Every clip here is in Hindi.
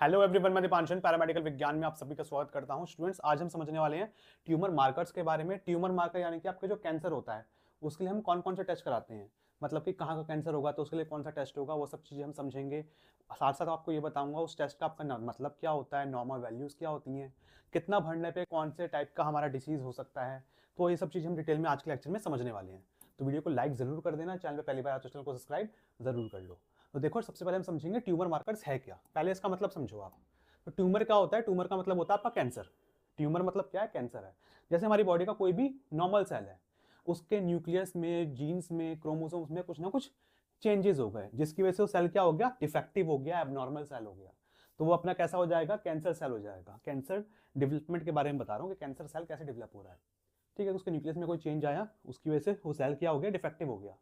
हेलो एवरीवन, मैं दीपांशन पैरामेडिकल विज्ञान में आप सभी का स्वागत करता हूं। स्टूडेंट्स, आज हम समझने वाले हैं ट्यूमर मार्कर्स के बारे में। ट्यूमर मार्कर यानी कि आपका जो कैंसर होता है उसके लिए हम कौन कौन से टेस्ट कराते हैं, मतलब कि कहाँ का कैंसर होगा तो उसके लिए कौन सा टेस्ट होगा, वो सब चीज़ें हम समझेंगे। साथ साथ आपको ये बताऊंगा उस टेस्ट का आपका मतलब क्या होता है, नॉर्मल वैल्यूज़ क्या होती हैं, कितना बढ़ने पर कौन से टाइप का हमारा डिसीज़ हो सकता है। तो ये सब चीज़ें हम डिटेल में आज के लेक्चर में समझने वाले हैं। तो वीडियो को लाइक ज़रूर कर देना, चैनल पर पहली बार आते हो चैनल को सब्सक्राइब ज़रूर कर लो। तो देखो, सबसे पहले हम समझेंगे ट्यूमर मार्कर्स है क्या। पहले इसका मतलब समझो आप। तो ट्यूमर क्या होता है? ट्यूमर का मतलब होता है आपका कैंसर। ट्यूमर मतलब क्या है? कैंसर है। जैसे हमारी बॉडी का कोई भी नॉर्मल सेल है, उसके न्यूक्लियस में, जीन्स में, क्रोमोसोम्स में कुछ ना कुछ चेंजेस हो गए, जिसकी वजह से वो सेल क्या हो गया? डिफेक्टिव हो गया, एबनॉर्मल सेल हो गया। तो वो अपना कैसा हो जाएगा? कैंसर सेल हो जाएगा। कैंसर डेवलपमेंट के बारे में बता रहा हूँ कि कैंसर सेल कैसे डेवलप हो रहा है। ठीक है, उसके न्यूक्लियस में कोई चेंज आया, उसकी वजह से वो सेल क्या हो गया? डिफेक्टिव हो गया।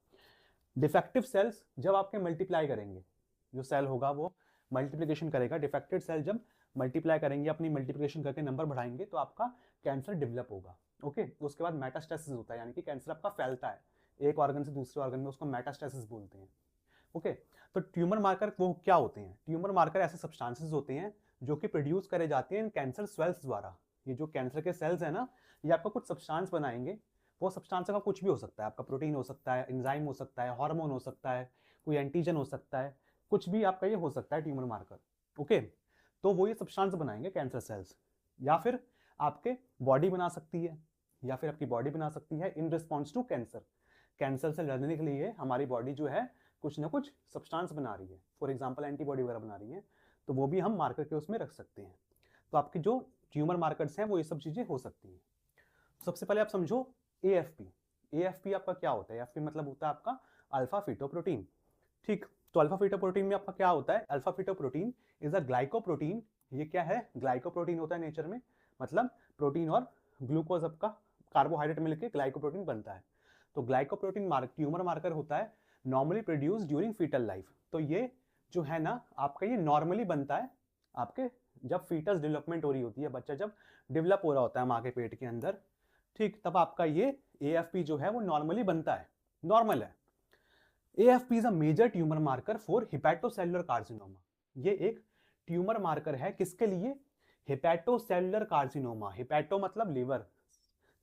डिफेक्टिव सेल्स जब आपके मल्टीप्लाई करेंगे, जो सेल होगा वो मल्टीप्लिकेशन करेगा। डिफेक्टेड सेल जब मल्टीप्लाई करेंगे, अपनी मल्टीप्लिकेशन करके नंबर बढ़ाएंगे, तो आपका कैंसर डेवलप होगा। ओके, उसके बाद मेटास्टेसिस होता है, यानी कि कैंसर आपका फैलता है एक ऑर्गन से दूसरे ऑर्गन में, उसको मेटास्टेसिस बोलते हैं। ओके, तो ट्यूमर मार्कर वो क्या होते हैं? ट्यूमर मार्कर ऐसे सब्सटेंसेस होते हैं जो कि प्रोड्यूस करे जाते हैं इन कैंसर सेल्स द्वारा। ये जो कैंसर के सेल्स है ना, ये आपका कुछ सब्सटेंस बनाएंगे। वो सब्सटेंस का कुछ भी हो सकता है, आपका प्रोटीन हो सकता है, एंजाइम हो सकता है, हार्मोन हो सकता है, कोई एंटीजन हो सकता है, कुछ भी आपका ये हो सकता है ट्यूमर मार्कर। ओके, तो वो ये सब्सटेंस बनाएंगे कैंसर सेल्स, या फिर आपके बॉडी बना सकती है, या फिर आपकी बॉडी बना सकती है in response to cancer. Cancer से लड़ने के लिए हमारी बॉडी जो है कुछ ना कुछ सब्सटेंस बना रही है, फॉर एग्जाम्पल एंटीबॉडी वगैरह बना रही है, तो वो भी हम मार्कर के उसमें रख सकते हैं। तो आपके जो ट्यूमर मार्कर्स हैं वो ये सब चीज़ें हो सकती हैं। सबसे पहले आप समझो AFP। AFP आपका क्या होता है? AFP मतलब होता है आपका अल्फा फीटोप्रोटीन। ठीक, तो अल्फा फीटोप्रोटीन में आपका क्या होता है? Alpha fetoprotein is a glycoprotein. ये क्या है? ग्लाइकोप्रोटीन होता है नेचर में, मतलब प्रोटीन और ग्लूकोज आपका कार्बोहाइड्रेट मिलकर ग्लाइकोप्रोटीन बनता है। तो ग्लाइकोप्रोटीन ट्यूमर मार्कर होता है, normally produce during foetal life. तो ये जो है ना आपका, ये नॉर्मली बनता है आपके जब फीटस डेवलपमेंट हो रही होती है, बच्चा जब डेवलप हो रहा होता है माँ के पेट के अंदर। ठीक, तब आपका ये AFP जो है वो नॉर्मली बनता है, नॉर्मल है। AFP is a major tumour marker for hepatocellular carcinoma. ये एक ट्यूमर मार्कर है किसके लिए? Hepatocellular carcinoma. हिपैटो मतलब लिवर,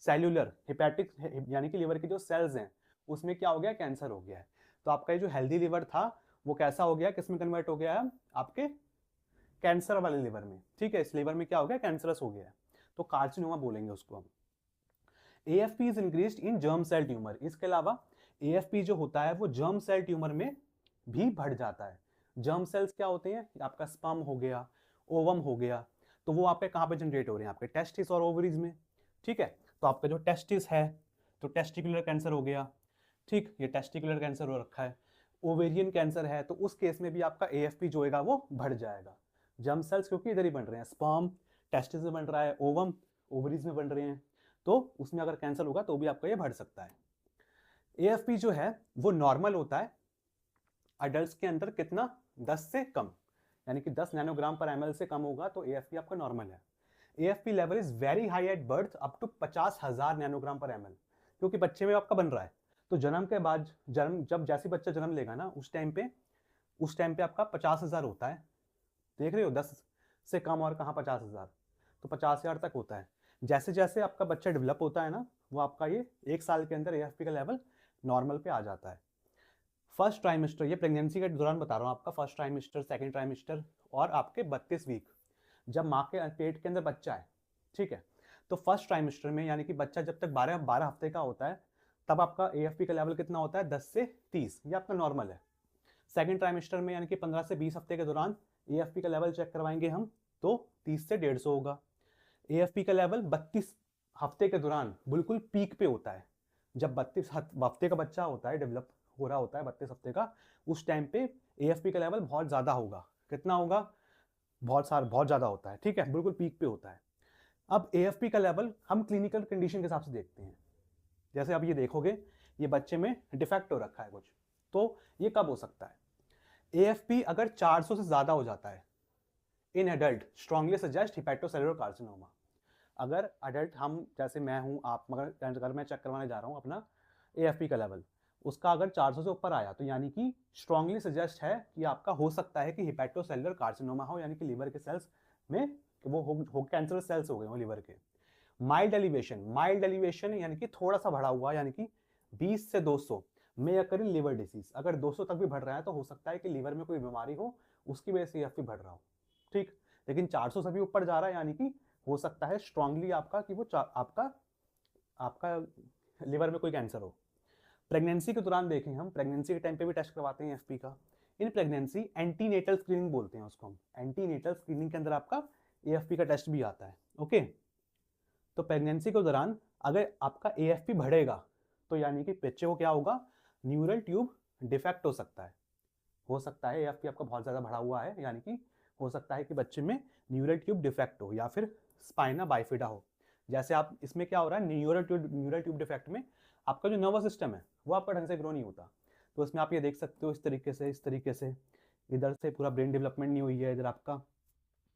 सेल्यूलर हिपैटिक यानी कि लिवर के जो सेल्स हैं उसमें क्या हो गया? कैंसर हो गया है। तो आपका ये जो हेल्दी लिवर था वो कैसा हो गया? किस में कन्वर्ट हो गया है? आपके कैंसर वाले लिवर में। ठीक है, इस लिवर में क्या हो गया? कैंसरस हो गया है, तो कार्सिनोमा बोलेंगे उसको हम। AFP is increased in germ cell tumour. इसके अलावा AFP जो होता है वो जर्म सेल ट्यूमर में भी बढ़ जाता है। जर्म सेल्स क्या होते हैं? आपका स्पर्म हो गया, ओवम हो गया, तो वो आपके कहाँ पे जनरेट हो रहे हैं? आपके टेस्टिस और ओवरीज में। ठीक है, तो आपका जो टेस्टिस है तो टेस्टिकुलर कैंसर हो गया। ठीक, ये टेस्टिकुलर कैंसर हो रखा है। ओवेरियन कैंसर है तो उस केस में भी आपका AFP जो होगा वो बढ़ जाएगा। जर्म सेल्स क्योंकि इधर ही बन रहे हैं, स्पर्म टेस्टिस में बन रहा है, ओवम ओवरीज में बन रहे हैं, तो उसमें अगर कैंसर होगा तो भी आपका ये बढ़ सकता है। AFP जो है वो नॉर्मल होता है अडल्ट के अंदर कितना? 10 से कम, यानी कि 10 नैनोग्राम पर ml से कम होगा तो AFP आपका नॉर्मल है। AFP level is very high at birth, up to 50,000 nanogram per ml, क्योंकि बच्चे में आपका बन रहा है। तो जन्म के बाद, जन्म जब जैसे बच्चा जन्म लेगा ना उस टाइम पे आपका 50,000 होता है। देख रहे हो, 10 से कम और कहाँ 50,000, तो 50,000 तक होता है। जैसे जैसे आपका बच्चा डेवलप होता है ना, वो आपका ये 1 साल के अंदर AFP का लेवल नॉर्मल पे आ जाता है। फर्स्ट ट्राइमेस्टर, ये प्रेगनेंसी के दौरान बता रहा हूँ आपका, फर्स्ट ट्राइमेस्टर, सेकंड ट्राइमेस्टर और आपके 32 वीक, जब माँ के पेट के अंदर बच्चा है। ठीक है, तो फर्स्ट ट्राइमेस्टर में यानी कि बच्चा जब तक 12 हफ्ते का होता है तब आपका AFP का लेवल कितना होता है? 10 से 30, ये आपका नॉर्मल है। सेकंड ट्राइमेस्टर में यानी कि 15 से 20 हफ्ते के दौरान AFP का लेवल चेक करवाएंगे हम, तो 30 से 150 होगा। AFP का लेवल 32 हफ्ते के दौरान बिल्कुल पीक पे होता है। जब 32 हफ्ते का बच्चा होता है, डेवलप हो रहा होता है 32 हफ्ते का, उस टाइम पे AFP का लेवल बहुत ज़्यादा होगा। कितना होगा? बहुत ज़्यादा होता है। ठीक है, बिल्कुल पीक पे होता है। अब AFP का लेवल हम क्लिनिकल कंडीशन के हिसाब से देखते हैं। जैसे अब ये देखोगे, ये बच्चे में डिफेक्ट हो रखा है कुछ, तो ये कब हो सकता है? AFP अगर 400 से ज़्यादा हो जाता है in adult, strongly suggest hepatocellular carcinoma. अगर अडल्ट, हम जैसे मैं हूं, आप, मगर अगर मैं चेक करवाने जा रहा हूं अपना AFP का लेवल उसका अगर 400 से ऊपर आया तो यानी कि स्ट्रांगली सजेस्ट है कि आपका हो सकता है कि हिपैटोसेलुलर कार्सिनोमा हो, यानी कि लीवर के सेल्स में वो हो कैंसरस सेल्स हो गए हो लीवर के। माइल्ड एलिवेशन यानी कि थोड़ा सा बढ़ा हुआ, यानी कि 20 से 200 में अकर इन लिवर डिसीज, अगर 200 तक भी बढ़ रहा है तो हो सकता है कि लीवर में कोई बीमारी हो, उसकी वजह से एएफपी बढ़ रहा हो, ठीक। लेकिन 400 से भी ऊपर जा रहा है यानी कि हो सकता है स्ट्रांगली आपका कि वो आपका आपका लिवर में कोई कैंसर हो। प्रेगनेंसी के दौरान देखें हम, प्रेगनेंसी के टाइम पे भी टेस्ट करवाते हैं एफपी का। इन प्रेगनेंसी एंटीनेटल स्क्रीनिंग बोलते हैं उसको हम, एंटीनेटल स्क्रीनिंग के अंदर आपका एएफपी का टेस्ट भी आता है, ओके। तो प्रेगनेंसी के दौरान अगर आपका एएफपी बढ़ेगा तो यानी कि बच्चे को क्या होगा, न्यूरल ट्यूब डिफेक्ट हो सकता है एएफपी आपका बहुत ज़्यादा बढ़ा हुआ है, यानी कि हो सकता है कि बच्चे में न्यूरल ट्यूब डिफेक्ट हो या फिर स्पाइना बाइफिडा हो। जैसे आप इसमें क्या हो रहा है, न्यूरल ट्यूब डिफेक्ट में आपका जो नर्वस सिस्टम है वो आपका ढंग से ग्रो नहीं होता। तो इसमें आप ये देख सकते हो इस तरीके से इधर से पूरा ब्रेन डेवलपमेंट नहीं हुई है, इधर आपका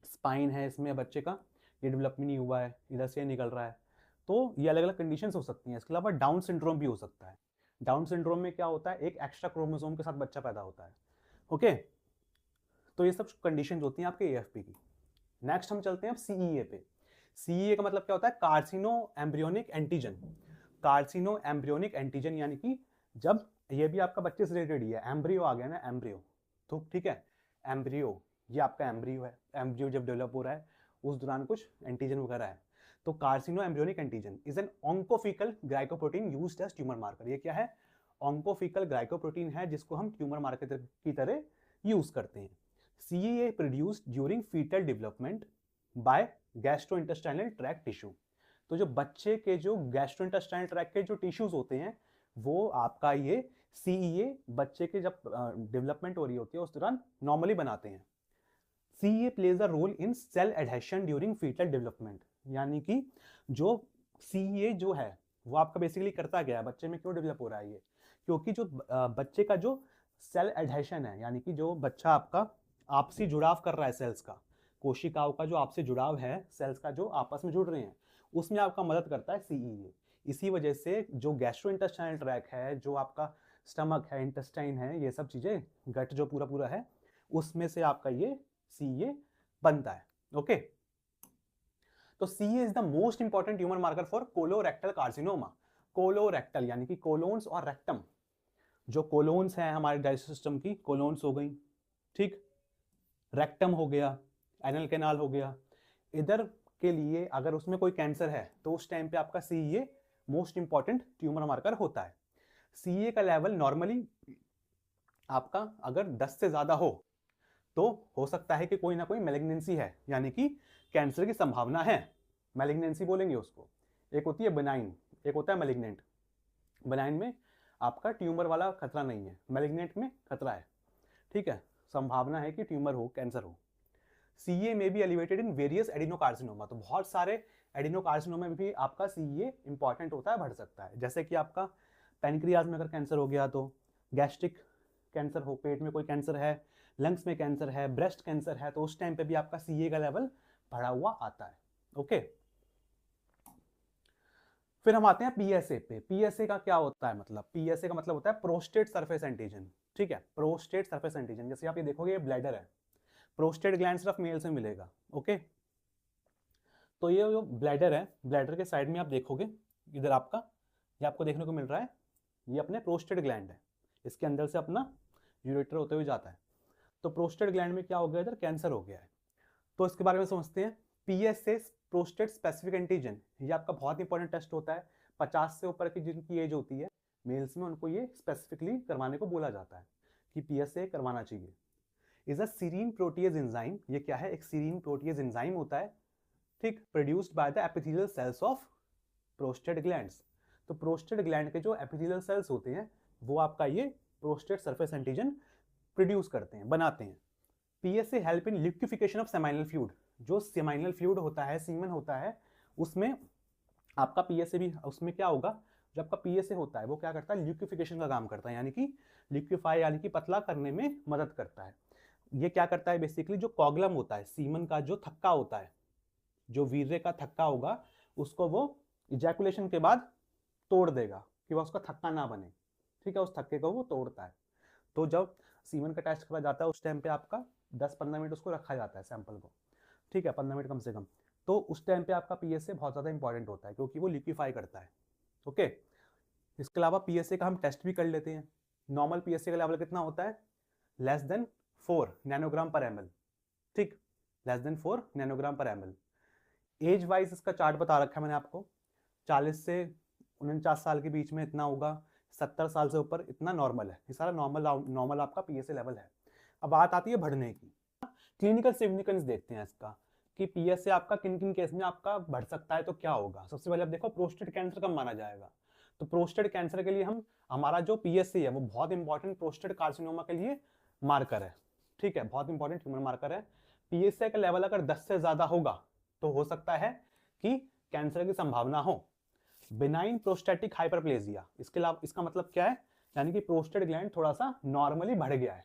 स्पाइन है इसमें बच्चे का, ये डेवलपमेंट नहीं हुआ है, इधर से निकल रहा है। तो ये अलग अलग कंडीशंस हो सकती हैं। इसके अलावा डाउन सिंड्रोम भी हो सकता है। डाउन सिंड्रोम में क्या होता है, एक एक्स्ट्रा क्रोमोसोम के साथ बच्चा पैदा होता है, ओके। तो ये सब कंडीशन होती हैं आपके एएफपी की। नेक्स्ट हम चलते हैं अब सीईए पे। सीईए का मतलब क्या होता है, कार्सिनो एम्ब्रियोनिक एंटीजन। कार्सिनो एम्ब्रियोनिक एंटीजन यानी कि जब ये भी आपका बच्चे से रिलेटेड ही है, एम्ब्रियो आ गया ना, एम्ब्रियो, तो ठीक है, एम्ब्रियो ये आपका एम्ब्रियो है, एम्ब्रियो जब डेवलप हो रहा है उस दौरान कुछ एंटीजन वगैरह है। तो carcinoembryonic antigen is an oncofetal glycoprotein used as tumour marker. ये क्या है, ऑन्कोफिकल ग्लाइकोप्रोटीन है जिसको हम ट्यूमर मार्कर की तरह यूज करते हैं। CEA produced during foetal development by gastrointestinal tract tissue. तो जो बच्चे के जो गैस्ट्रोइंटेस्टाइनल ट्रैक्ट के जो टिश्यूज होते हैं वो आपका ये CEA बच्चे के जब डेवलपमेंट हो रही होती है उस दौरान नॉर्मली बनाते हैं। CEA plays a role in cell adhesion during foetal development, यानी कि जो CEA जो है वो आपका बेसिकली करता गया है, बच्चे में क्यों डेवलप हो रहा है ये, क्योंकि जो बच्चे का जो सेल एडहेशन है, यानी कि जो बच्चा आपका आपसी जुड़ाव कर रहा है सेल्स का, कोशिकाओं का जो आपसे जुड़ाव है, सेल्स का जो आपस में जुड़ रहे हैं, उसमें आपका मदद करता है CEA। इसी वजह से जो गैस्ट्रोइंटेस्टाइनल ट्रैक है, जो आपका स्टमक है, इंटेस्टाइन है, ये सब चीजें, गट जो पूरा पूरा है, उसमें से आपका ये CEA बनता है, ओके। तो CEA is the most important tumour marker for colorectal carcinoma. Colorectal यानी कि कोलोन्स और रेक्टम, जो कोलोन्स हैं हमारे डाइजेस्टिव सिस्टम की, कोलोन्स हो गई, ठीक, रेक्टम हो गया, एनल कैनाल हो गया, इधर के लिए अगर उसमें कोई कैंसर है तो उस टाइम पे आपका CEA most important tumour marker होता है। CEA का लेवल नॉर्मली आपका अगर 10 से ज्यादा हो तो हो सकता है कि कोई ना कोई मैलिग्नेंसी है, यानी कि कैंसर की संभावना है, मैलिग्नेंसी बोलेंगे उसको। एक होती है बेनाइन, एक होता है मैलिग्नेंट। बेनाइन में आपका ट्यूमर वाला खतरा नहीं है, मैलिग्नेंट में खतरा है, ठीक है, संभावना है कि ट्यूमर हो, कैंसर हो। CEA में भी एलिवेटेड इन वेरियस एडिनोकार्सिनोमा, तो बहुत सारे एडिनोकार्सिनोमा में भी आपका CEA इंपॉर्टेंट होता है, बढ़ सकता है। जैसे कि आपका पैनक्रियाज में अगर कैंसर हो गया तो, गैस्ट्रिक कैंसर हो, पेट में कोई कैंसर है, लंग्स में कैंसर है, ब्रेस्ट कैंसर है, तो उस टाइम पे भी आपका CEA का लेवल बढ़ा हुआ आता है, ओके। फिर हम आते हैं PSA पे। PSA का क्या होता है मतलब, PSA का मतलब होता है प्रोस्टेट सरफेस एंटीजन, ठीक है, प्रोस्टेट सरफेस एंटीजन। जैसे आप ये देखोगे ये ब्लैडर है, प्रोस्टेट ग्लैंड सिर्फ मेल से मिलेगा, ओके। तो ये जो ब्लैडर है, ब्लैडर के साइड में आप देखोगे इधर आपका, ये आपको देखने को मिल रहा है, ये अपने प्रोस्टेट ग्लैंड है, इसके अंदर से अपना यूरेटर होते हुए जाता है। तो प्रोस्टेट ग्लैंड में क्या हो गया, इधर कैंसर हो गया है। तो इसके बारे में समझते हैं। PSA प्रोस्टेट स्पेसिफिक एंटीजन, ये आपका बहुत इंपॉर्टेंट टेस्ट होता है। 50 से ऊपर की जिनकी एज होती है मेल्स में, उनको ये स्पेसिफिकली करवाने को बोला जाता है कि PSA करवाना चाहिए। Is a serine protease enzyme, ये क्या है, एक सीरीन प्रोटीएज एंजाइम होता है, ठीक, produced by the epithelial cells of prostate glands. तो प्रोस्टेट ग्लैंड के जो एपिथेलियल सेल्स होते हैं वो आपका ये प्रोस्टेट सरफेस एंटीजन प्रोड्यूस करते हैं, बनाते हैं। PSA help in liquefaction of seminal fluid, जो सेमाइनल फ्लूइड होता है, सीमन होता है, उसमें आपका PSA भी, उसमें क्या होगा, जो आपका PSA होता है वो क्या करता है, लिक्विफिकेशन का काम करता है, यानी कि लिक्विफाई यानी कि पतला करने में मदद करता है। ये क्या करता है बेसिकली, जो कॉगलम होता है, सीमन का जो थक्का होता है, जो वीर्य का थक्का होगा, उसको वो इजैकुलेशन के बाद तोड़ देगा कि वह उसका थक्का ना बने, ठीक है, उस थक्के को वो तोड़ता है। तो जब सीमन का टेस्ट करा जाता है उस टाइम पे आपका 10-15 मिनट उसको रखा जाता है सैंपल को, ठीक है, 15 मिनट कम से कम। तो उस टाइम पे आपका पीएसए बहुत ज़्यादा इंपॉर्टेंट होता है क्योंकि वो लिक्विफाई करता है। ओके, इसके अलावा पीएसए का हम टेस्ट भी कर लेते हैं। नॉर्मल पीएसए का लेवल कितना होता है? लेस देन 4 नैनोग्राम पर एमएल, ठीक, लेस देन 4 नैनोग्राम पर एमएल। एज वाइज इसका चार्ट बता रखा है मैंने आपको, 40 से 49 साल के बीच में इतना होगा, 70 साल से ऊपर इतना नॉर्मल है। ये सारा नॉर्मल आपका पीएसए लेवल है। अब बात आती है बढ़ने की। क्लिनिकल सिग्निफिकेंस देखते हैं इसका कि पीएसए आपका किन किन केस में आपका बढ़ सकता है तो क्या होगा। सबसे पहले आप देखो प्रोस्टेट कैंसर कब माना जाएगा। तो प्रोस्टेट कैंसर के लिए हमारा जो पीएसए है वो बहुत इंपॉर्टेंट प्रोस्टेट कार्सिनोमा के लिए मार्कर है, ठीक है, बहुत इंपॉर्टेंट ह्यूमन मार्कर है। पीएसए का लेवल अगर 10 से ज्यादा होगा तो हो सकता है कि कैंसर की संभावना हो। बिनाइन प्रोस्टेटिक हाइपरप्लेजिया, इसके अलावा इसका मतलब क्या है, यानी कि प्रोस्टेट ग्लैंड थोड़ा सा नॉर्मली बढ़ गया है,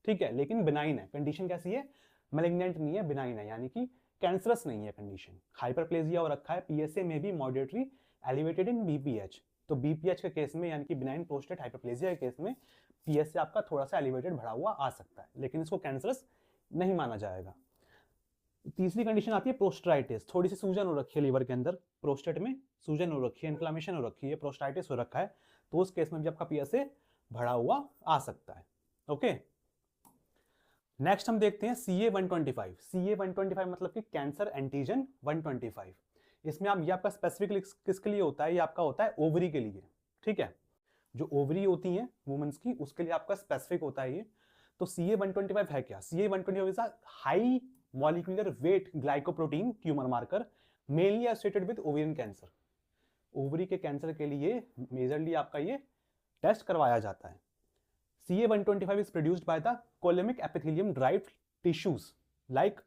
ठीक है, लेकिन बिनाइन है। कंडीशन कैसी है? मैलिग्नेंट नहीं है, बिनाइन है, यानी कि कैंसरस नहीं है कंडीशन। हाइपरप्लेजिया हो रखा है, पीएसए में भी मॉडरेटली एलिवेटेड इन बीपीएच। तो बीपीएच के केस में यानी कि बिनाइन प्रोस्टेट हाइपरप्लेजिया के केस में पीएसए आपका थोड़ा सा एलिवेटेड बढ़ा हुआ आ सकता है, लेकिन इसको कैंसरस नहीं माना जाएगा। तीसरी कंडीशन आती है प्रोस्टाइटिस, थोड़ी सी सूजन हो रखी है लीवर के अंदर, प्रोस्टेट में सूजन हो रखी है, इन्फ्लामेशन हो रखी है, प्रोस्टाइटिस हो रखा है, तो उस केस में भी आपका पीएसए बढ़ा हुआ आ सकता है। ओके, नेक्स्ट हम देखते हैं CA-125। CA-125 मतलब कि कैंसर एंटीजन 125। इसमें आप, ये आपका स्पेसिफिक किसके लिए होता है? ये आपका होता है ओवरी के लिए, ठीक है, जो ओवरी होती हैं वुमेन्स की, उसके लिए आपका स्पेसिफिक होता है ये। तो CA-125 है क्या? CA-125 is a high molecular weight glycoprotein tumour marker mainly associated with ovarian cancer. Ovary के कैंसर के लिए मेजरली आपका ये टेस्ट करवाया जाता है। CA-125 is produced by the coulommic epithelium derived tissues like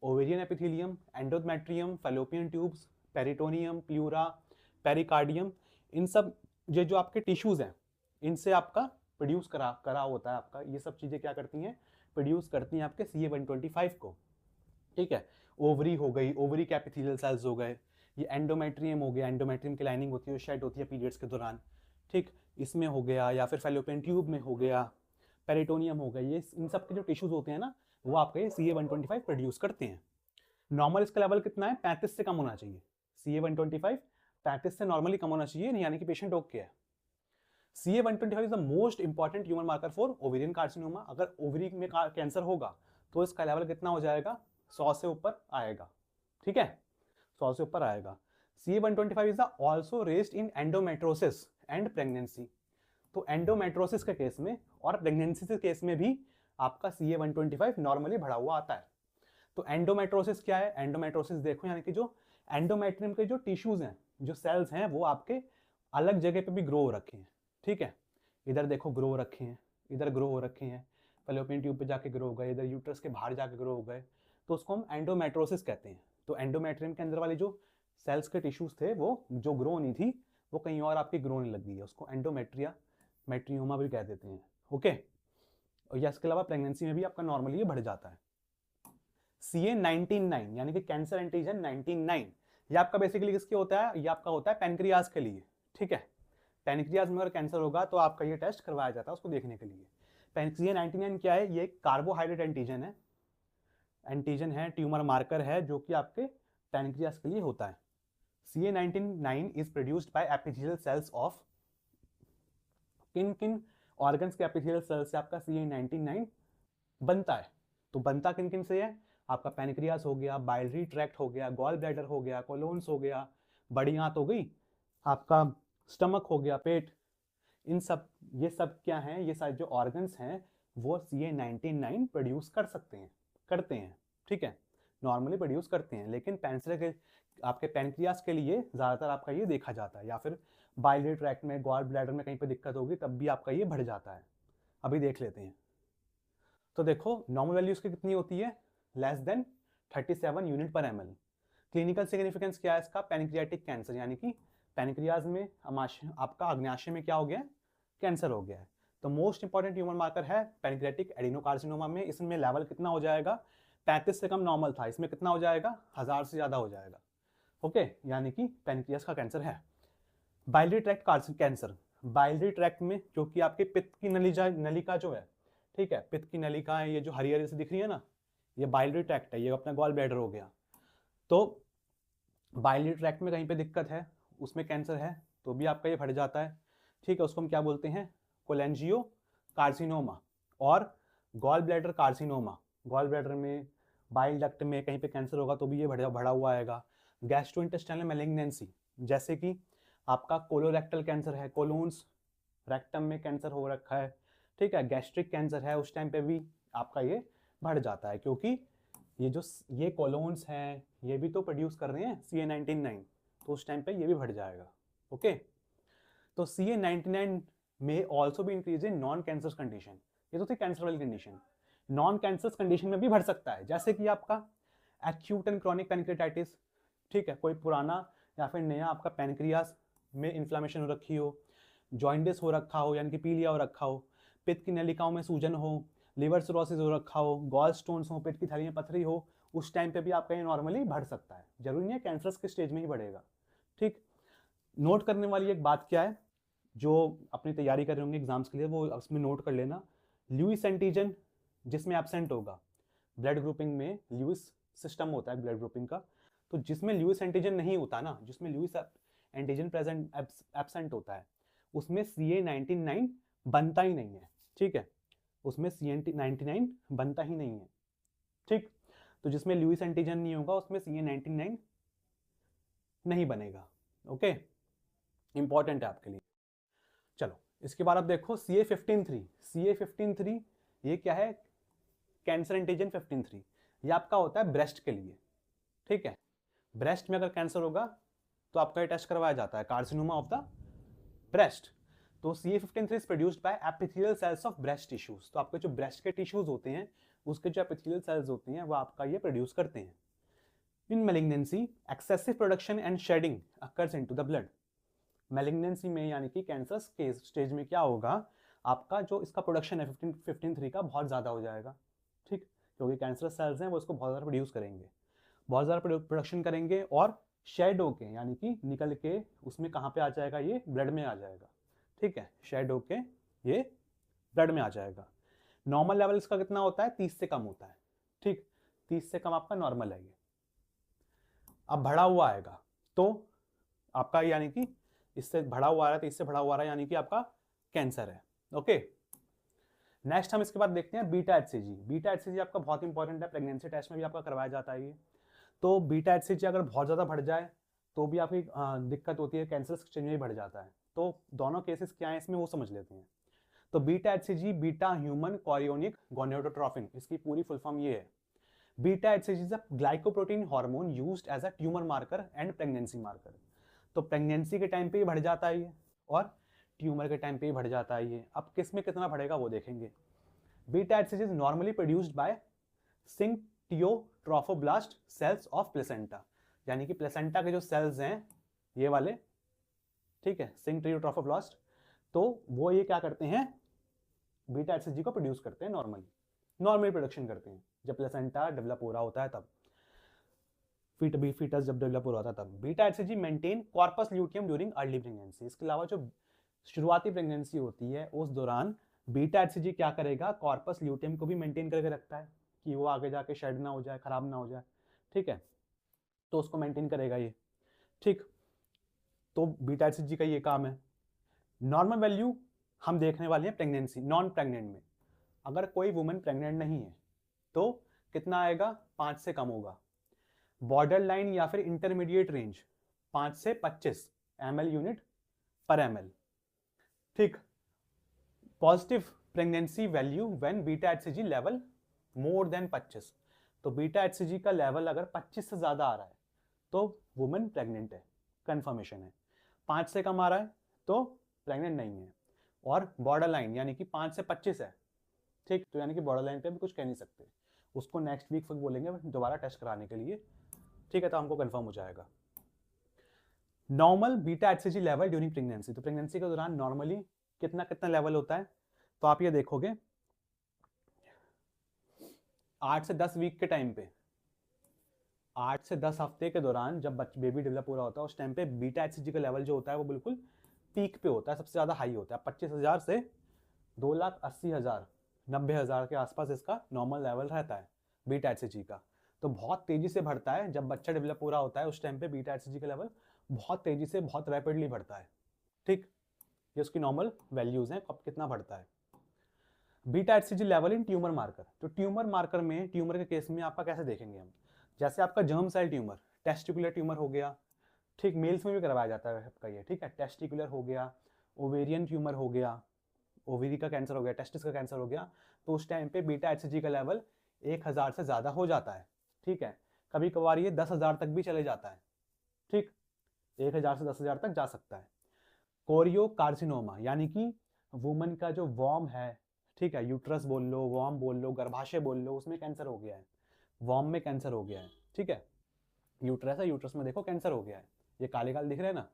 ovarian epithelium, endometrium, fallopian tubes, peritoneum, pleura, pericardium। इन सब ये जो आपके टिश्यूज हैं इनसे आपका प्रोड्यूस करा होता है आपका, ये सब चीजें क्या करती हैं? प्रोड्यूस करती हैं आपके CA-125 को, ठीक है। ओवरी हो गई, ओवरी के एपिथेलियल सेल्स हो गए, ये एंडोमेट्रियम हो गया, एंडोमेट्रियम की लाइनिंग होती है, शेड होती है पीरियड्स के दौरान, ठीक, इसमें हो गया, या फिर फैलोपियन ट्यूब में हो गया, पेरिटोनियम हो गया, ये इन सब के जो टिश्यूज होते हैं ना वो आपका ये CA-125 प्रोड्यूस करते हैं। नॉर्मल इसका लेवल कितना है? 35 से कम होना चाहिए। CA-125 35 से नॉर्मली कम होना चाहिए, यानी कि पेशेंट ओके है। CA-125 is the most important human marker for ovarian carcinoma. अगर ओवरी में कैंसर होगा तो इसका लेवल कितना हो जाएगा? 100 से ऊपर आएगा, ठीक है, 100 से ऊपर आएगा। CA-125 is also raised in endometriosis and pregnancy. तो एंडोमेट्रोसिस के केस में और प्रेगनेंसी के केस में भी आपका CA-125 नॉर्मली बढ़ा हुआ आता है। तो एंडोमेट्रोसिस क्या है? एंडोमेट्रोसिस देखो, यानी कि जो एंडोमेट्रियम के जो टिश्यूज हैं, जो सेल्स हैं, वो आपके अलग जगह पे भी ग्रो हो रखे हैं, ठीक है, इधर देखो ग्रो हो रखे हैं, इधर ग्रो हो रखे हैं, फैलोपियन ट्यूब पे जाके ग्रो हो गए, इधर यूट्रस के बाहर जाके ग्रो हो गए, तो उसको हम एंडोमेट्रोसिस कहते हैं। तो एंडोमेट्रियम के अंदर वाली जो सेल्स के टिश्यूज थे वो जो ग्रो होनी थी वो कहीं और आपकी ग्रो होने लग गई है, उसको मेट्रियोमा भी कह देते हैं। ओके, और इसके अलावा प्रेगनेंसी में भी आपका नॉर्मली ये बढ़ जाता है। CA-199 यानी कि कैंसर एंटीजन 99, ये आपका बेसिकली किसके होता है? ये आपका होता है पैनक्रियाज के लिए, ठीक है, पैनक्रियाज में अगर कैंसर होगा तो आपका ये टेस्ट करवाया जाता है उसको देखने के लिए। CA-199 क्या है? ये कार्बोहाइड्रेट एंटीजन है, ट्यूमर मार्कर है जो कि आपके पैनक्रियाज के लिए होता है। CA-199 is produced by epithelial cells of, किन किन ऑर्गन्स के एपिथेलियल सेल्स से आपका CA-199 बनता है? तो बनता किन किन से है? आपका पैनक्रियास हो गया, बाइलरी ट्रैक्ट हो गया, गॉल ब्लैडर हो गया, कोलोन्स हो गया, बड़ी आंत हो गई, आपका स्टमक हो गया, पेट, इन सब, ये सब क्या हैं? ये सारे जो ऑर्गन्स हैं वो CA-199 प्रोड्यूस करते हैं, ठीक है, नॉर्मली प्रोड्यूस करते हैं, लेकिन आपके पैनक्रियास के लिए ज़्यादातर आपका ये देखा जाता है, या फिर बाइलरी ट्रैक्ट में, गॉल ब्लैडर में कहीं पे दिक्कत होगी तब भी आपका ये बढ़ जाता है। अभी देख लेते हैं। तो देखो नॉर्मल वैल्यू इसकी कितनी होती है? लेस देन 37 यूनिट पर ml। क्लिनिकल सिग्निफिकेंस क्या है इसका? पैनक्रियाटिक कैंसर, यानी कि पैनक्रियाज में आपका अग्न्याशय में क्या हो गया? कैंसर हो गया है। तो मोस्ट इंपॉर्टेंट ह्यूमन मार्कर है पैनक्रियाटिक एडिनोकार्सिनोमा में। इसमें लेवल कितना हो जाएगा? 35 से कम नॉर्मल था, इसमें कितना हो जाएगा? 1000 से ज़्यादा हो जाएगा। ओके, यानी कि पैनक्रियास का कैंसर है। Biliary tract cancer, biliary tract में, जो कि आपके पित्त की नलिका जो है, ठीक है, पित्त की नलिका है, ये जो हरी हरी से दिख रही है ना, ये बाइलरी ट्रैक्ट है, ये अपना गॉल ब्लैडर हो गया। तो बाइलरी ट्रैक्ट में कहीं पे दिक्कत है, उसमें कैंसर है, तो भी आपका ये फट जाता है, ठीक है। उसको हम क्या बोलते हैं, कोलेंजियो कार्सिनोमा और gall bladder carcinoma. Gall bladder में, बाइल डक्ट में कहीं पे कैंसर होगा तो भी ये बढ़ा हुआ आएगा। गैस्ट्रोइंटेस्टाइनल मैलिग्नेंसी, जैसे कि आपका कोलोरेक्टल कैंसर है, कोलोन्स रेक्टम में कैंसर हो रखा है, ठीक है, गैस्ट्रिक कैंसर है, उस टाइम पे भी आपका ये बढ़ जाता है, क्योंकि ये कोलोन्स हैं, ये भी तो प्रोड्यूस कर रहे हैं CA19-9, तो उस टाइम पे ये भी बढ़ जाएगा। ओके, तो CA19-9 में ऑल्सो भी increase in non cancer condition. ये तो थी कैंसर वाली कंडीशन, नॉन कैंसर कंडीशन में भी बढ़ सकता है, जैसे कि आपका एक्यूट एंड क्रॉनिक पैनक्रियाटाइटिस, ठीक है, कोई पुराना या फिर नया आपका पैनक्रियास में इन्फ्लामेशन हो रखी हो, जॉइंटिस हो रखा हो यानी कि पीलिया हो रखा हो, पित्त की नलिकाओं में सूजन हो, लिवर सिरोसिस हो रखा हो, गॉल स्टोन्स हो, पेट की थैली में पथरी हो, उस टाइम पे भी आपका ये नॉर्मली बढ़ सकता है। जरूरी नहीं है कैंसर के स्टेज में ही बढ़ेगा, ठीक। नोट करने वाली एक बात क्या है, जो अपनी तैयारी कर रहे होंगे एग्जाम्स के लिए वो उसमें नोट कर लेना, ल्यूइस एंटीजन जिसमें एब्सेंट होगा, ब्लड ग्रुपिंग में ल्यूइस सिस्टम होता है ब्लड ग्रुपिंग का, तो जिसमें ल्यूइस एंटीजन नहीं होता ना, जिसमें ल्यूइस एंटीजन प्रेजेंट एब्सेंट होता है, उसमें CA19-9 बनता ही नहीं है, ठीक है, उसमें CA19-9 बनता ही नहीं है, ठीक। तो जिसमें ल्यूइस एंटीजन नहीं होगा उसमें CA19-9 नहीं बनेगा। ओके, इंपॉर्टेंट है आपके लिए। चलो इसके बाद आप देखो CA15-3। CA15-3 ये क्या है, कैंसर एंटीजन 15-3, ये आपका होता है ब्रेस्ट के लिए, ठीक है। ब्रेस्ट में अगर कैंसर होगा तो आपका ये टेस्ट करवाया जाता है, कार्सिनोमा ऑफ द ब्रेस्ट। तो CA15-3 is produced by epithelial cells of breast tissues. तो आपके जो ब्रेस्ट के टिश्यूज होते हैं उसके जो एपिथेलियल सेल्स होते हैं वो आपका ये प्रोड्यूस करते हैं। In malignancy excessive production and shedding occurs into the blood. Malignancy में यानी कि कैंसर के स्टेज में क्या होगा, आपका जो इसका प्रोडक्शन है 15-3 का बहुत ज़्यादा हो जाएगा, ठीक, क्योंकि कैंसर सेल्स हैं वो इसको बहुत ज़्यादा प्रोड्यूस करेंगे, बहुत ज़्यादा प्रोडक्शन करेंगे, और शेड होके यानी कि निकल के उसमें कहाँ पे आ जाएगा, ये ब्लड में आ जाएगा, ठीक है, शेड होके ये ब्लड में आ जाएगा। नॉर्मल लेवल इसका कितना होता है, 30 से कम होता है, ठीक, 30 से कम आपका नॉर्मल है ये। अब बढ़ा हुआ आएगा तो आपका यानी कि इससे बढ़ा हुआ आ रहा है, तो इससे बढ़ा हुआ आ रहा है यानी कि आपका कैंसर है। ओके, नेक्स्ट हम इसके बाद देखते हैं बीटा HCG। बीटा HCG आपका बहुत इंपॉर्टेंट है, प्रेगनेंसी टेस्ट में भी आपका करवाया जाता है ये। तो बीटा HCG अगर बहुत ज़्यादा बढ़ जाए तो भी आपकी दिक्कत होती है, कैंसर स्टेज में भी बढ़ जाता है। तो दोनों केसेस क्या है इसमें वो समझ लेते हैं। तो beta HCG beta human chorionic gonadotrophin, इसकी पूरी फुल फॉर्म ये है। Beta HCG is a glycoprotein hormone used as a tumour marker and pregnancy marker. तो प्रेगनेंसी के टाइम पे ही बढ़ जाता है ये, और ट्यूमर के टाइम पे ही बढ़ जाता है ये। अब किस में कितना बढ़ेगा वो देखेंगे। Beta HCG is normally produced by syncytiotrophoblast cells of placenta, यानी कि प्लेसेंटा के जो सेल्स हैं ये वाले, ठीक है, सिंक्टियोट्रोफोब्लास्ट, तो वो ये क्या करते हैं, बीटा HCG को प्रोड्यूस करते हैं, नॉर्मली प्रोडक्शन करते हैं जब प्लेसेंटा डेवलप हो रहा होता है, तब फीटस जब डेवलप हो रहा था तब। Beta HCG maintain corpus luteum during early pregnancy. इसके अलावा जो शुरुआती प्रेगनेंसी होती है उस दौरान बीटा HCG क्या करेगा, कॉर्पस ल्यूटियम को भी मेंटेन करके रखता है कि वो आगे जाके शेड ना हो जाए, खराब ना हो जाए, ठीक है, तो उसको मेंटेन करेगा ये, ठीक। तो बीटा HCG का ये काम है। नॉर्मल वैल्यू हम देखने वाले हैं प्रेगनेंसी, नॉन प्रेग्नेंट में। अगर कोई वुमेन प्रेग्नेंट नहीं है तो कितना आएगा, 5 से कम होगा। बॉर्डर लाइन या फिर इंटरमीडिएट रेंज 5 से 25 ml यूनिट पर ml, ठीक। Positive pregnancy value when beta HCG level more than 25। तो बीटा HCG का लेवल अगर 25 से ज्यादा आ रहा है तो वुमेन प्रेग्नेंट है, कंफर्मेशन है। 5 से कम आ रहा है तो प्रेग्नेंट नहीं है। और बॉर्डर लाइन यानी कि 5 से 25 है, ठीक, तो यानी कि बॉर्डर लाइन पे भी कुछ कह नहीं सकते, उसको नेक्स्ट वीक फिर बोलेंगे दोबारा टेस्ट कराने के लिए, ठीक है, तो हमको कंफर्म हो जाएगा। Normal beta HCG level during pregnancy, तो प्रेगनेंसी के दौरान नॉर्मली कितना कितना लेवल होता है, तो आप ये देखोगे 8 से 10 वीक के टाइम पे, 8 से 10 हफ्ते के दौरान जब बेबी डेवलप हो रहा होता है उस टाइम पे बीटा HCG का लेवल जो होता है वो बिल्कुल पीक पे होता है, सबसे ज़्यादा हाई होता है। 25,000 से 2,80,000 90,000 के आसपास इसका नॉर्मल लेवल रहता है बीटा एचसीजी का। तो बहुत तेज़ी से बढ़ता है, जब बच्चा डेवलप पूरा होता है उस टाइम पे बीटा एचसीजी का लेवल बहुत तेज़ी से, बहुत रैपिडली बढ़ता है। ठीक, ये उसकी नॉर्मल वैल्यूज़ हैं, कब कितना बढ़ता है। Beta HCG level in tumour marker, तो ट्यूमर मार्कर में, ट्यूमर के केस में आपका कैसे देखेंगे हम, जैसे आपका germ cell tumour, testicular tumour हो गया, ठीक, मेल्स में भी करवाया जाता है आपका ये, ठीक है, टेस्टिकुलर हो गया, ओवेरियन ट्यूमर हो गया, ओवेरी का कैंसर हो गया, टेस्टिस का कैंसर हो गया, तो उस टाइम पे बीटा एचसीजी का लेवल 1,000 से ज़्यादा हो जाता है। ठीक है, कभी कभार ये 10,000 तक भी चले जाता है। ठीक, 1,000 से 10,000 तक जा सकता है। कोरियो कार्सिनोमा यानी कि वुमन का जो वॉर्म है, ठीक है, यूट्रस बोल लो, वॉर्म बोल लो, गर्भाशय बोल लो, उसमें कैंसर हो गया है, वॉर्म में कैंसर हो गया है। ठीक है, यूट्रस है, यूट्रस में देखो कैंसर हो गया है, ये काले काले दिख रहे हैं ना,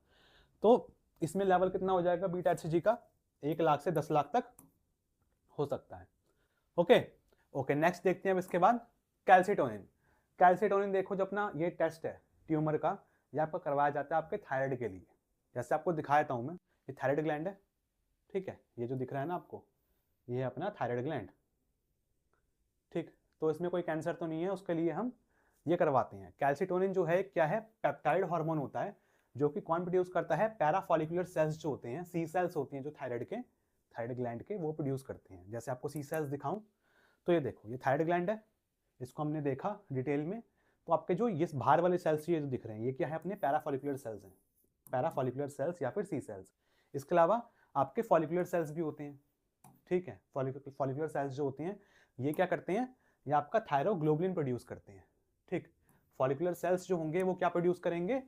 तो इसमें लेवल कितना हो जाएगा बीटा एचसीजी का, 1,00,000 से 10,00,000 तक हो सकता है। ओके ओके, नेक्स्ट देखते हैं अब इसके बाद कैल्सिटोनिन। कैल्सिटोनिन देखो, जो अपना ये टेस्ट है ट्यूमर का, ये आपका करवाया जाता है आपके थायराइड के लिए। जैसे आपको दिखाया था मैं, ये थायराइड ग्लैंड है, ठीक है, ये जो दिख रहा है ना आपको, ये है अपना थायराइड ग्लैंड। ठीक, तो इसमें कोई कैंसर तो नहीं है, उसके लिए हम ये करवाते हैं। कैल्सिटोनिन जो है क्या है, पेप्टाइड हार्मोन होता है, जो कि कौन प्रोड्यूस करता है, पैराफॉलिकुलर सेल्स जो होते हैं, सी सेल्स होती हैं जो थायराइड के, थायराइड ग्लैंड के, वो प्रोड्यूस करते हैं। जैसे आपको सी सेल्स दिखाऊं, तो ये देखो, ये थायराइड ग्लैंड है, इसको हमने देखा डिटेल में, तो आपके जो ये बाहर वाले सेल्स ये जो दिख रहे हैं, ये क्या है, अपने पैराफॉलिकुलर सेल्स हैं, पैराफॉलिकुलर सेल्स या फिर सी सेल्स। इसके अलावा आपके फॉलिकुलर सेल्स भी होते हैं। ठीक है, फॉलिकुलर सेल्स जो होते हैं, ये क्या करते हैं, ये आपका थायरोग्लोबुलिन प्रोड्यूस करते हैं। ठीक, फॉलिकुलर सेल्स जो होंगे वो क्या प्रोड्यूस करेंगे,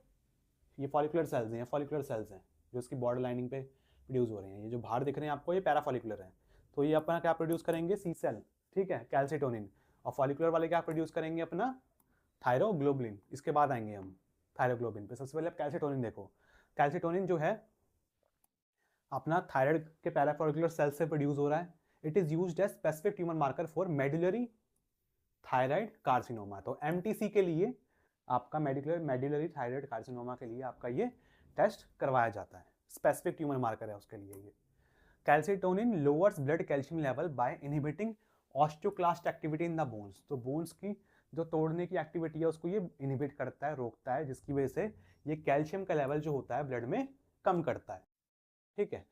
ये फॉलिकुलर सेल्स हैं, फॉलिकुलर सेल्स हैं जो इसकी बॉर्डर लाइनिंग पे प्रोड्यूस हो रहे हैं। ये जो बाहर दिख रहे हैं आपको, ये पैराफॉलिकुलर हैं, तो ये अपना क्या प्रोड्यूस करेंगे, सी सेल, ठीक है, कैल्सिटोनिन। और फॉलिकुलर वाले क्या प्रोड्यूस करेंगे, अपना थायरोग्लोबुलिन। इसके बाद आएंगे हम थायरोग्लोबुलिन पे। सबसे पहले आप कैल्सिटोनिन देखो, कैल्सिटोनिन जो है अपना थायराइड के पैराफॉलिकुलर सेल से प्रोड्यूस हो रहा है। It is used as specific tumour marker for medullary thyroid carcinoma. तो एमटीसी के लिए आपका मेडुलरी थायराइड कार्सिनोमा के लिए आपका ये टेस्ट करवाया जाता है, स्पेसिफिक ट्यूमर मार्कर है उसके लिए ये। Calcitonin lowers blood calcium level by inhibiting osteoclast activity in the bones. तो बोन्स की जो तोड़ने की एक्टिविटी है उसको ये इनहिबिट करता है, रोकता है, जिसकी वजह से ये कैल्शियम का लेवल जो होता है ब्लड में कम करता है। ठीक है,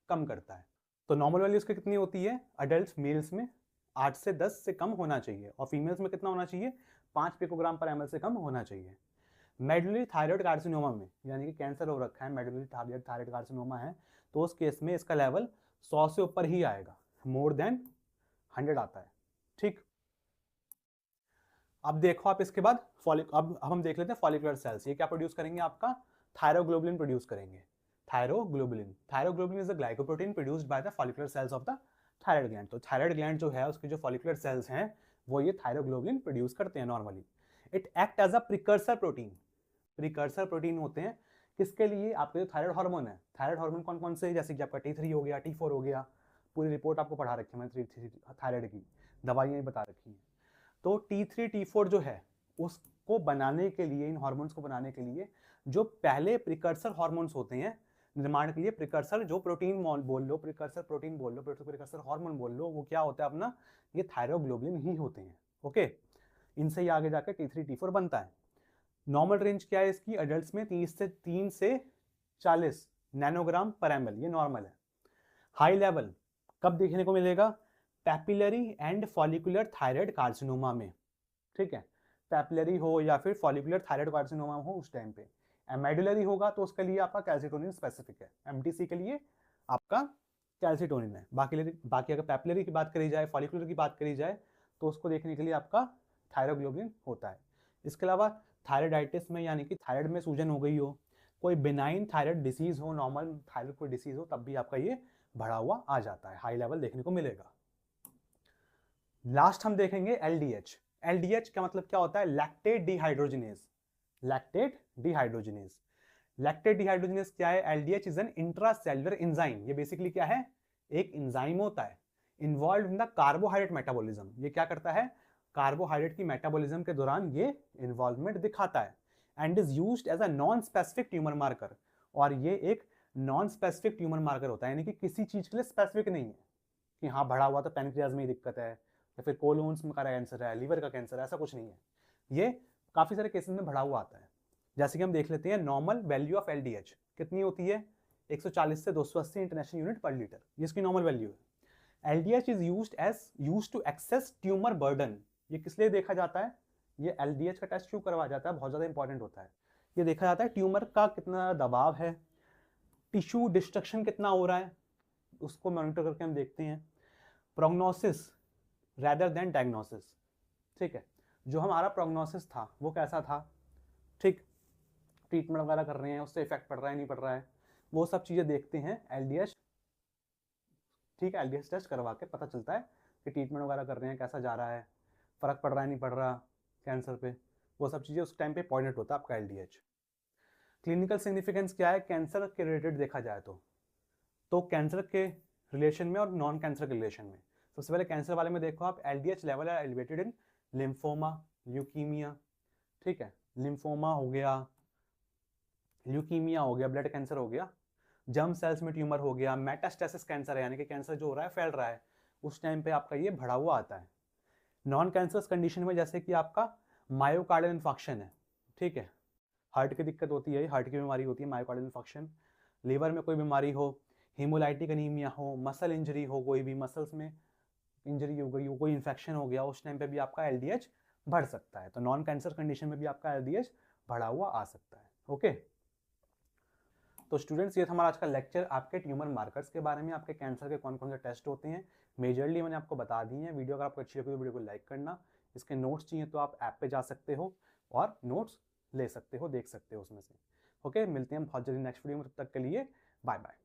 कम करता है। तो नॉर्मल वैल्यू उसकी कितनी होती है, अडल्ट मेल्स में 8 से 10 से कम होना चाहिए, और फीमेल्स में कितना होना चाहिए, 5 पिकोग्राम पर एमएल से कम होना चाहिए। मेडुलरी थायराइड कार्सिनोमा में, यानी कि कैंसर हो रखा है, मेडुलरी थायराइड कार्सिनोमा है, तो उस केस में इसका लेवल 100 से ऊपर ही आएगा, मोर देन 100 आता है। ठीक, अब देखो आप इसके बाद अब हम देख लेते हैं फॉलिकुलर सेल्स, ये क्या प्रोड्यूस करेंगे, आपका थायरोग्लोबुलिन प्रोड्यूस करेंगे। Thyroglobulin is a glycoprotein produced by the follicular cells of the thyroid gland. तो थायराइड ग्लैंड जो है उसके जो फॉलिकुलर सेल्स हैं वो ये थायरोग्लोबुलिन प्रोड्यूस करते हैं normally. It act as a precursor protein, precursor protein होते हैं किसके लिए, आपके जो थायराइड हार्मोन है, थायराइड हार्मोन कौन कौन से, जैसे कि आपका T3 हो गया, T4 हो गया, पूरी रिपोर्ट आपको पढ़ा रखी है मैंने थायराइड की, दवाइयाँ बता रखी हैं। तो T3 T4 जो है उसको बनाने के लिए, इन हार्मोन्स को बनाने के लिए जो पहले प्रिकर्सर हार्मोन्स होते हैं निर्माण के लिए, प्रिकर्सर जो प्रोटीन बोल लो, प्रिकर्सर प्रोटीन बोल लो, प्रिकर्सर हार्मोन बोल लो, वो क्या होता है अपना, ये थायरोग्लोबुलिन ही होते हैं। ओके, इनसे ही आगे जाकर T3 T4 बनता है। नॉर्मल रेंज क्या है इसकी, एडल्ट्स में 3 से 40 नैनोग्राम पर एमएल, ये नॉर्मल है। हाई लेवल कब देखने को मिलेगा, papillary and follicular thyroid carcinoma में। ठीक है, पैपिलरी हो या फिर फॉलिकुलर थायराइड कार्सिनोमा हो उस टाइम पे। मेडुलरी होगा तो उसके लिए आपका कैल्सिटोनिन स्पेसिफिक है, एमटीसी के लिए आपका कैल्सिटोनिन है। बाकी अगर पैपिलरी की बात करी जाए, फॉलिकुलर की बात करी जाए, तो उसको देखने के लिए आपका थायरोग्लोबुलिन होता है। इसके अलावा थायराइडाइटिस में, यानी कि थायराइड में सूजन हो गई हो, कोई बिनाइन थायराइड डिसीज हो, नॉर्मल थायराइड कोई डिसीज हो, तब भी आपका ये बढ़ा हुआ आ जाता है, हाई लेवल देखने को मिलेगा। लास्ट हम देखेंगे एलडीएच। एलडीएच का मतलब क्या होता है, lactate dehydrogenase. Lactate dehydrogenase, lactate dehydrogenase क्या है, LDH is an intracellular enzyme. ये बेसिकली क्या है, एक एंजाइम होता है involve in the carbohydrate metabolism. ये क्या करता है, कार्बोहाइड्रेट की मेटाबॉलिज्म के दौरान ये इन्वॉल्वमेंट दिखाता है, and is used as a non specific tumour marker. और ये एक नॉन स्पेसिफिक ट्यूमर मार्कर होता है, यानी कि किसी चीज के लिए स्पेसिफिक नहीं है कि हाँ बढ़ा हुआ तो पैनक्रियाज में ही दिक्कत है या फिर कोलोन्स में का कैंसर है, लीवर का कैंसर है, ऐसा कुछ नहीं है। ये काफी सारे केसेस में बढ़ा हुआ आता है। जैसे कि हम देख लेते हैं नॉर्मल वैल्यू ऑफ एलडीएच कितनी होती है, 140 से 280 इंटरनेशनल यूनिट पर लीटर, ये इसकी नॉर्मल वैल्यू है। LDH is used to access tumour burden. ये किस लिए देखा जाता है, ये एलडीएच का टेस्ट क्यों करवाया जाता है, बहुत ज्यादा इंपॉर्टेंट होता है। ये देखा जाता है ट्यूमर का कितना दबाव है, टिश्यू डिस्ट्रक्शन कितना हो रहा है, उसको मॉनिटर करके हम देखते हैं। प्रोग्नोसिस रैदर देन डायग्नोसिस, ठीक है, जो हमारा प्रोग्नोसिस था वो कैसा था, ठीक, ट्रीटमेंट वगैरह कर रहे हैं उससे इफेक्ट पड़ रहा है नहीं पड़ रहा है, वो सब चीज़ें देखते हैं एलडीएच, ठीक है, एलडीएच टेस्ट करवा के पता चलता है कि ट्रीटमेंट वगैरह कर रहे हैं कैसा जा रहा है, फ़र्क पड़ रहा है नहीं पड़ रहा कैंसर पे, वो सब चीज़ें उस टाइम पे पॉइंटेड होता है आपका एलडीएच। क्लिनिकल सिग्निफिकेंस क्या है कैंसर के रिलेटेड देखा जाए तो कैंसर के रिलेशन में और नॉन कैंसर के रिलेशन में, सबसे पहले कैंसर वाले में देखो आप, एलडीएच लेवल है एलिवेटेड इन लिम्फोमा, ल्यूकीमिया, ठीक है, लिम्फोमा हो गया, ल्यूकीमिया हो गया, ब्लड कैंसर हो गया, जर्म सेल्स में ट्यूमर हो गया, मेटास्टेसिस कैंसर है यानी कि कैंसर जो हो रहा है फैल रहा है, उस टाइम पे आपका ये बढ़ा हुआ आता है। नॉन कैंसरस कंडीशन में जैसे कि आपका मायोकार्डियल इन्फेक्शन है, ठीक है, हार्ट की दिक्कत होती है, हार्ट की बीमारी होती है मायोकार्डियल इन्फेक्शन, लीवर में कोई बीमारी हो, हीमोलाइटिक एनीमिया हो, मसल इंजरी हो, कोई भी मसल्स में इंजरी हो गई हो, कोई इन्फेक्शन हो गया, उस टाइम पे भी आपका एलडीएच बढ़ सकता है। तो नॉन कैंसर कंडीशन में भी आपका एलडीएच बढ़ा हुआ आ सकता है। ओके, तो स्टूडेंट्स ये था हमारा आज का लेक्चर आपके ट्यूमर मार्कर्स के बारे में, आपके कैंसर के कौन कौन से टेस्ट होते हैं, मेजरली मैंने आपको बता दी है। वीडियो अगर आपको अच्छी लगी तो वीडियो को लाइक करना, इसके नोट्स चाहिए तो आप ऐप पे जा सकते हो और नोट्स ले सकते हो, देख सकते हो उसमें से। ओके, मिलते हैं बहुत जल्दी नेक्स्ट वीडियो में, तब तक के लिए बाय बाय।